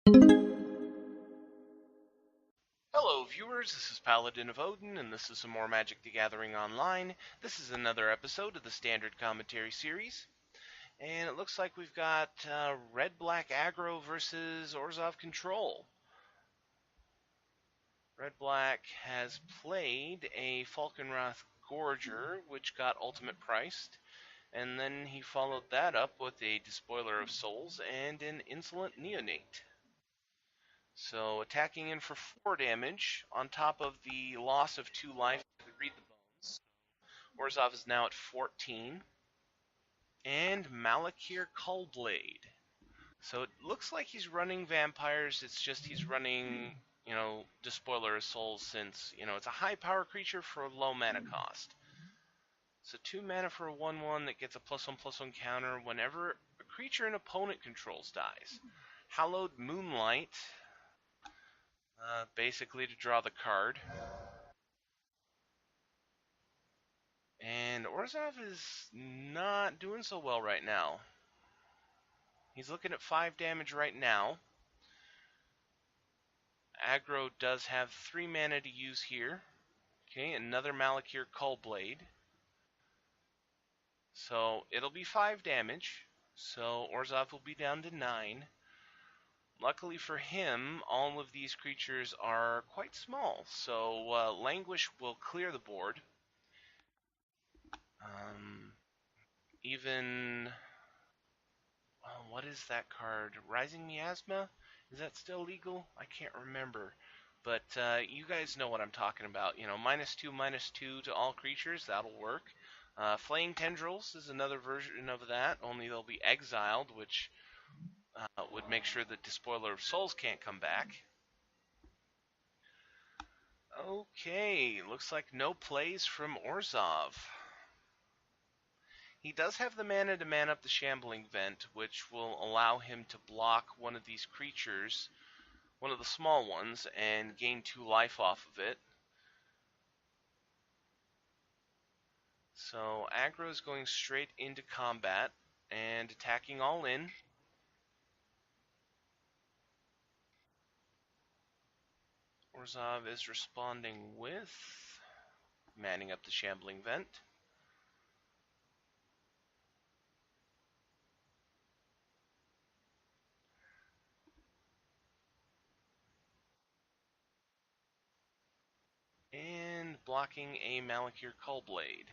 Hello, viewers. This is Paladin of Odin, and this is some more Magic the Gathering Online. This is another episode of the Standard Commentary series, and it looks like we've got Red-Black Aggro versus Orzhov Control. Red-Black has played a Falkenrath Gorger, which got ultimate priced, and then he followed that up with a Despoiler of Souls and an Insolent Neonate. So attacking in for 4 damage, on top of the loss of 2 life to read the bones. Orzhov is now at 14. And Malakir Cullblade. So it looks like he's running vampires, it's just he's running, Despoiler of Souls since, it's a high power creature for a low mana cost. So 2 mana for a 1/1 that gets a +1/+1 counter whenever a creature an opponent controls dies. Hallowed Moonlight, basically to draw the card. And Orzhov is not doing so well right now. He's looking at 5 damage right now. Aggro does have 3 mana to use here. Okay, another Malakir Cullblade. So it'll be 5 damage. So Orzhov will be down to 9. Luckily for him, all of these creatures are quite small. So Languish will clear the board. Even what is that card? Rising Miasma? Is that still legal? I can't remember. But you guys know what I'm talking about. -2/-2 to all creatures, that'll work. Flaying Tendrils is another version of that, only they'll be exiled, which would make sure that Despoiler of Souls can't come back. Okay, looks like no plays from Orzhov. He does have the mana to man up the Shambling Vent, which will allow him to block one of these creatures, one of the small ones, and gain 2 life off of it. So Aggro is going straight into combat and attacking all in. Orzhov is responding with manning up the Shambling Vent. And blocking a Malakir Cullblade.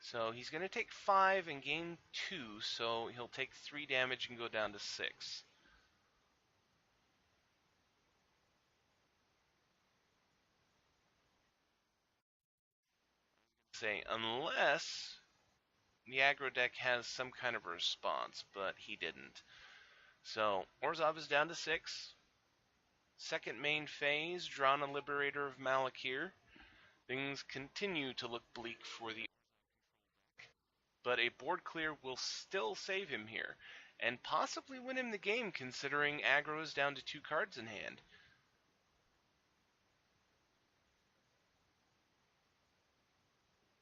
So he's going to take 5 and gain 2, so he'll take 3 damage and go down to 6. Say, unless the aggro deck has some kind of a response, but he didn't. So Orzhov is down to 6. Second main phase, drawn a Liberator of Malakir. Things continue to look bleak for the but a board clear will still save him here, and possibly win him the game considering aggro is down to 2 cards in hand.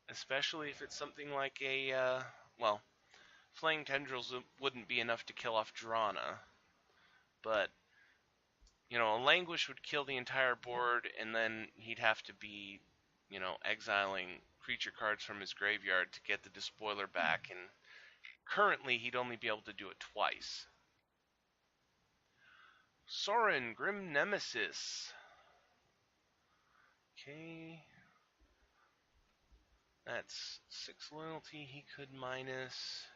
Especially if it's something like a, Flaying Tendrils wouldn't be enough to kill off Drana, but, a Languish would kill the entire board, and then he'd have to be, exiling creature cards from his graveyard to get the Despoiler back, and currently he'd only be able to do it twice. Sorin, Grim Nemesis. Okay. That's 6 loyalty he could minus.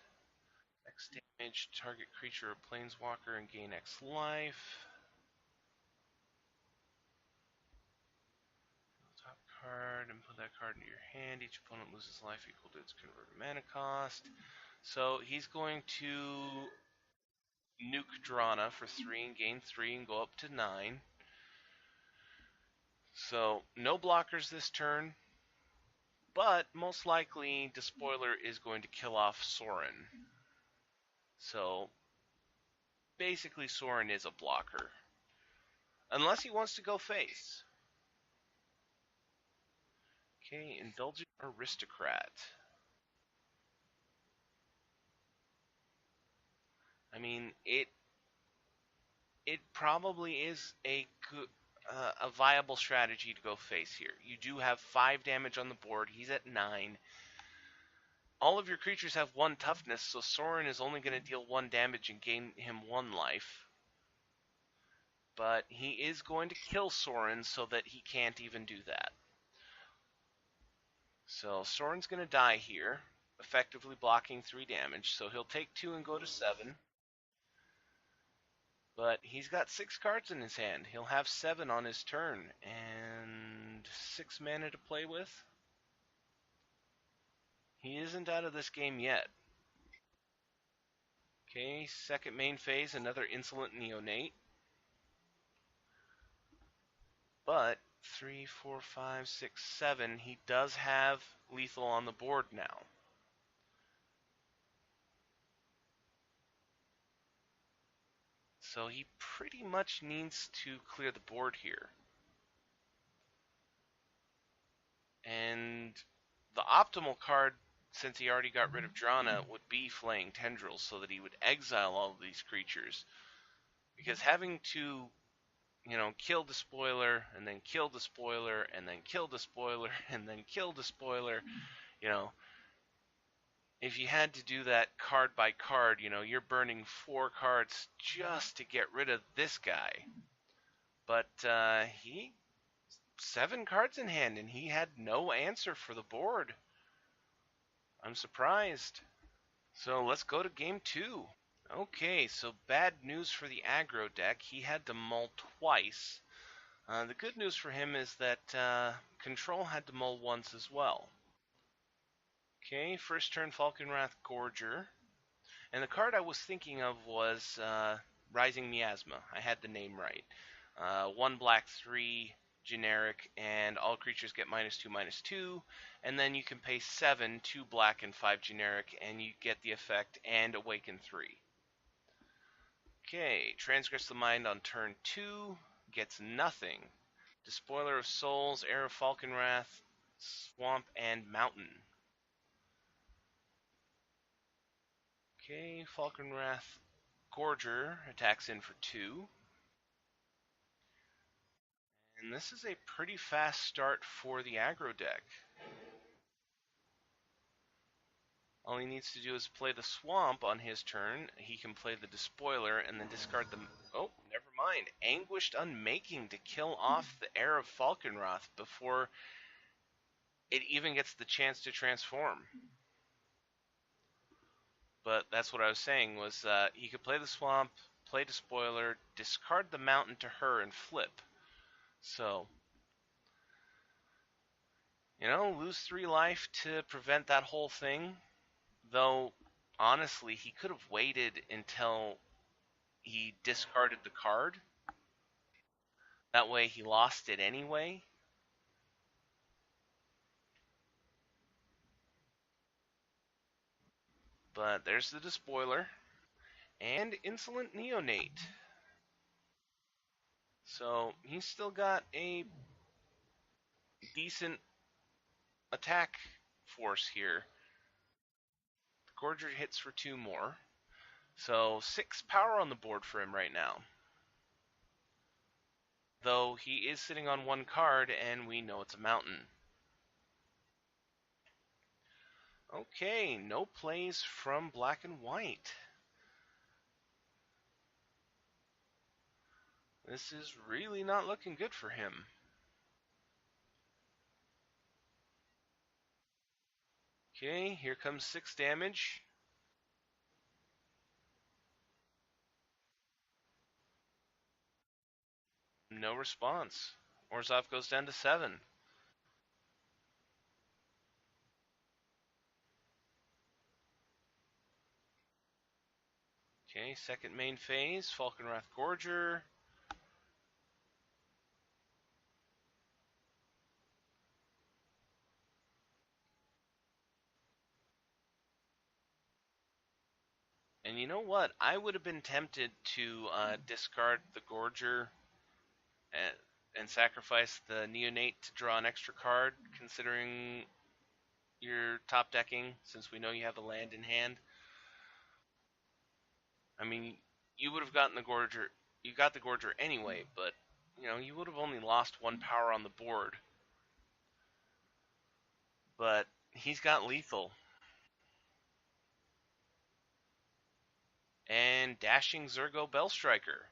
X damage, target creature or planeswalker and gain X life. Top card and put that card into your hand. Each opponent loses life equal to its converted mana cost. So he's going to nuke Drana for 3 and gain 3 and go up to 9. So no blockers this turn, but most likely Despoiler is going to kill off Sorin. So basically Sorin is a blocker. Unless he wants to go face. Okay, Indulgent Aristocrat. I mean, it probably is a viable strategy to go face here. You do have 5 damage on the board. He's at 9. All of your creatures have 1 toughness, so Sorin is only going to deal 1 damage and gain him 1 life. But he is going to kill Sorin so that he can't even do that. So Sorin's going to die here, effectively blocking 3 damage. So he'll take 2 and go to 7. But he's got 6 cards in his hand. He'll have 7 on his turn and 6 mana to play with. He isn't out of this game yet. Okay, second main phase, another Insolent Neonate. But 3, 4, 5, 6, 7, he does have lethal on the board now. So he pretty much needs to clear the board here. And the optimal card, since he already got rid of Drana, would be Flaying Tendrils, so that he would exile all of these creatures. Because having to, kill the spoiler, and then kill the spoiler, and then kill the spoiler, and then kill the spoiler, if you had to do that card by card, you're burning 4 cards just to get rid of this guy. But he 7 cards in hand, and he had no answer for the board. I'm surprised. So let's go to game 2. Okay, so bad news for the aggro deck. He had to mull twice. The good news for him is that Control had to mull once as well. Okay, first turn Falconwrath Gorger. And the card I was thinking of was Rising Miasma. I had the name right. 1 black, 3 generic, and all creatures get -2/-2. And then you can pay 7, 2 black, and 5 generic, and you get the effect and Awaken 3. Okay, Transgress the Mind on turn 2, gets nothing. Despoiler of Souls, Heir of Falconwrath, Swamp, and Mountain. Okay, Falconwrath Gorger attacks in for 2. And this is a pretty fast start for the aggro deck. All he needs to do is play the Swamp on his turn. He can play the Despoiler and then discard the... Oh, never mind. Anguished Unmaking to kill off the Heir of Falconwrath before it even gets the chance to transform. But that's what I was saying, was he could play the Swamp, play Despoiler, discard the Mountain to her, and flip. So, lose 3 life to prevent that whole thing. Though, honestly, he could have waited until he discarded the card. That way he lost it anyway. But there's the Despoiler. And Insolent Neonate. So he's still got a decent attack force here. Gorger hits for 2 more. So 6 power on the board for him right now. Though he is sitting on 1 card, and we know it's a mountain. Okay, no plays from black and white. This is really not looking good for him. Okay, here comes 6 damage. No response. Orzhov goes down to 7. Okay, second main phase, Falconwrath Gorger. And you know what? I would have been tempted to discard the Gorger and sacrifice the Neonate to draw an extra card, considering you're top decking, since we know you have a land in hand. I mean, you would have gotten the Gorger. you got the Gorger anyway, but you would have only lost one power on the board. But he's got lethal. And Dashing Zergo Bellstriker.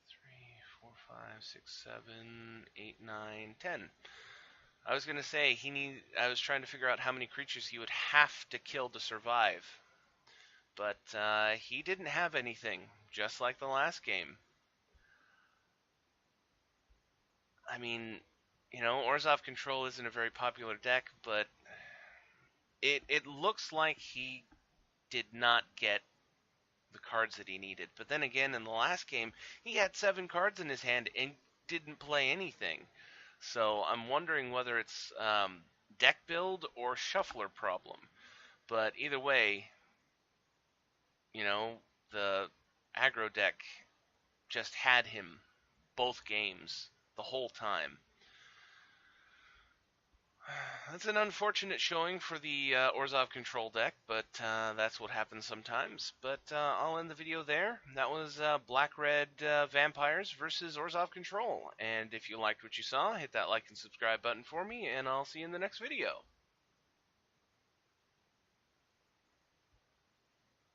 3, 4, 5, 6, 7, 8, 9, 10. I was gonna say I was trying to figure out how many creatures he would have to kill to survive, but he didn't have anything, just like the last game. I mean, Orzhov Control isn't a very popular deck, but it looks like he did not get the cards that he needed. But then again, in the last game, he had 7 cards in his hand and didn't play anything. So I'm wondering whether it's deck build or shuffler problem. But either way, the aggro deck just had him both games the whole time. That's an unfortunate showing for the Orzhov control deck, but that's what happens sometimes. But I'll end the video there. That was Black-Red Vampires versus Orzhov control. And if you liked what you saw, hit that like and subscribe button for me, and I'll see you in the next video.